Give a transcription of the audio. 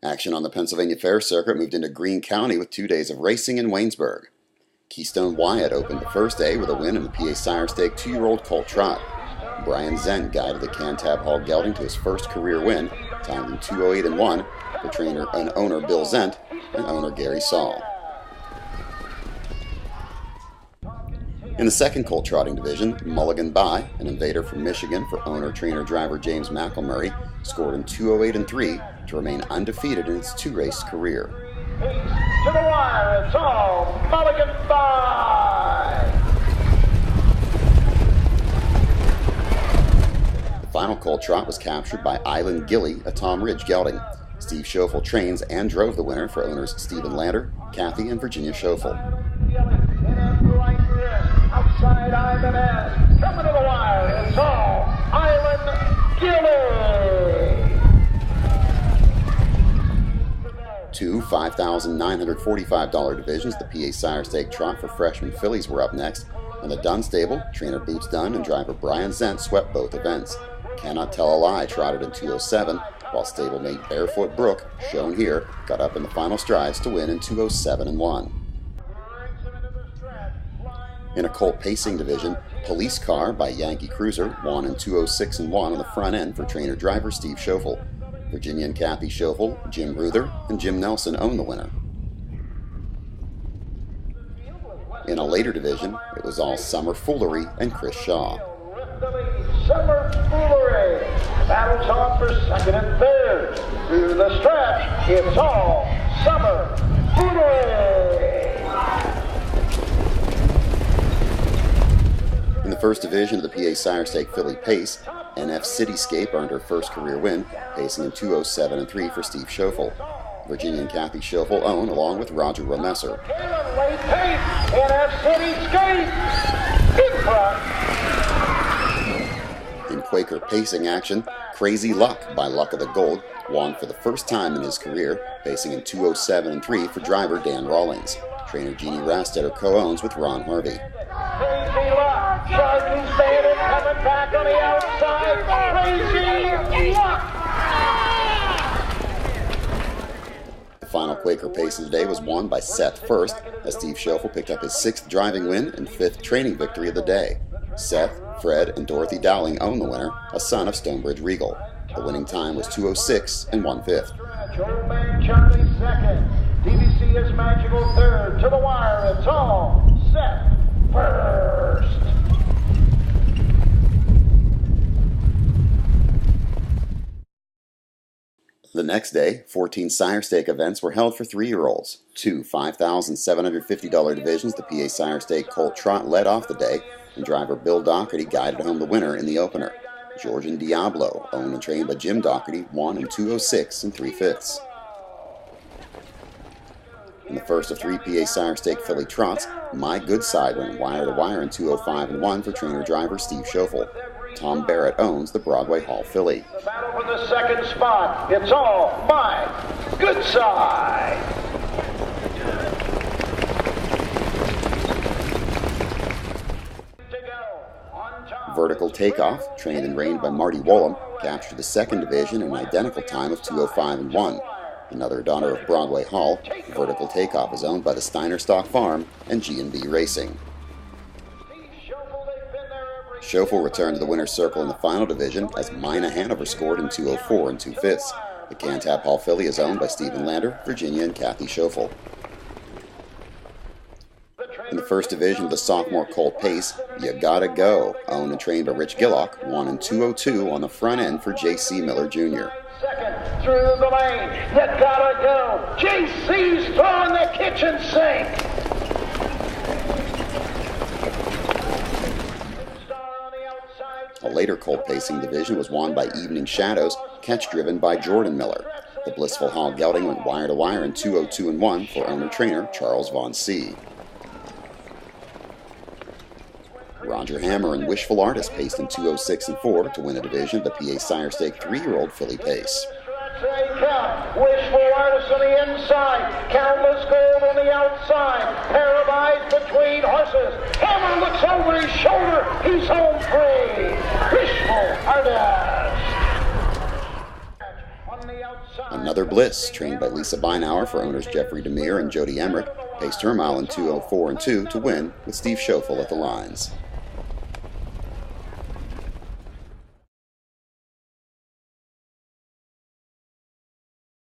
Action on the Pennsylvania Fair circuit moved into Greene County with 2 days of racing in Waynesburg. Keystone Wyatt opened the first day with a win in the PA Sire Stake 2-year-old colt trot. Brian Zent guided the Cantab Hall gelding to his first career win, timed in 2:08-1 for trainer and owner Bill Zent and owner Gary Saul. In the second colt trotting division, Mulligan By, an invader from Michigan for owner-trainer-driver James McElmurray, scored in 2:08-3 to remain undefeated in its 2-race career. To the wire, it's all Mulligan By! The final colt trot was captured by Island Gilly, a Tom Ridge gelding. Steve Schoeffel trains and drove the winner for owners Stephen Lander, Kathy, and Virginia Schoeffel. Outside Ivan coming to the wire, it's all Island Gilly! Two $5,945 divisions, the PA Sire Stake trot for freshman fillies, were up next, and the Dunn stable, trainer Boots Dunn and driver Brian Zent swept both events. Cannot Tell a Lie trotted in 2:07, while stablemate Barefoot Brook, shown here, got up in the final strides to win in 2:07-1. In a colt pacing division, Police Car by Yankee Cruiser won in 2:06-1 on the front end for trainer-driver Steve Schoeffel. Virginia and Kathy Schoeffel, Jim Ruther, and Jim Nelson owned the winner. In a later division, it was all Summer Foolery and Chris Shaw. Summer Foolery. Battles on for second and third. Through the stretch, it's all Summer Foolery. In the first division of the PA Sire Stake Filly Pace, NF Cityscape earned her first career win, pacing in 2:07-3 for Steve Schoeffel. Virginia and Kathy Schoeffel own, along with Roger Romesser. Late pace, NF Cityscape, in front. In Quaker pacing action, Crazy Luck by Luck of the Gold won for the first time in his career, pacing in 2:07-3 for driver Dan Rawlings. Trainer Jeannie Rastetter co-owns with Ron Harvey. Crazy Luck, Sharky's Bandit coming back on the outside. Crazy Luck. The final Quaker pace of the day was won by Seth First, as Steve Schoeffel picked up his 6th driving win and 5th training victory of the day. Seth, Fred, and Dorothy Dowling own the winner, a son of Stonebridge Regal. The winning time was 2:06-1/5. Old Man Charlie second. DVC is Magical third. To the wire, it's all Seth First. The next day, 14 Sire Stake events were held for 3-year-olds. Two $5,750 divisions, the PA Sire Stake Colt Trot led off the day, and driver Bill Doherty guided home the winner in the opener. Georgian Diablo, owned and trained by Jim Doherty, won in 2:06-3/5. In the first of 3 PA Sire Stake Filly trots, My Good Side went wire to wire in 2:05-1 for trainer-driver Steve Schoeffel. Tom Barrett owns the Broadway Hall filly. The battle for the second spot. It's all My Good Side. Vertical Takeoff, trained and reined by Marty Wollum, captured the second division in an identical time of 2:05-1. Another daughter of Broadway Hall, Vertical Takeoff is owned by the Steiner Stock Farm and G&B Racing. Schoeffel returned to the winner's circle in the final division as Mina Hanover scored in 2:04-2/5. The Cantab Hall filly is owned by Stephen Lander, Virginia, and Kathy Schoeffel. In the first division of the sophomore colt pace, You Gotta Go, owned and trained by Rich Gillock, won in 2:02 on the front end for J.C. Miller Jr. Second through the lane, You Gotta Go. JC's throwing the kitchen sink. A later colt pacing division was won by Evening Shadows, catch driven by Jordan Miller. The Blissful Hall gelding went wire to wire in 2:02-1 for owner-trainer Charles Von C. Roger Hammer and Wishful Artist paced in 2:06-4 to win the division of the PA Sire Stake 3-year-old filly pace. Wishful Artist on the inside, Countless Gold on the outside, pair of eyes between horses. Hammer looks over his shoulder, he's home free. Wishful Artist. Another Bliss, trained by Lisa Beinauer for owners Jeffrey Demir and Jody Emmerich, paced her mile in 2:04 and 2 to win with Steve Schoeffel at the lines.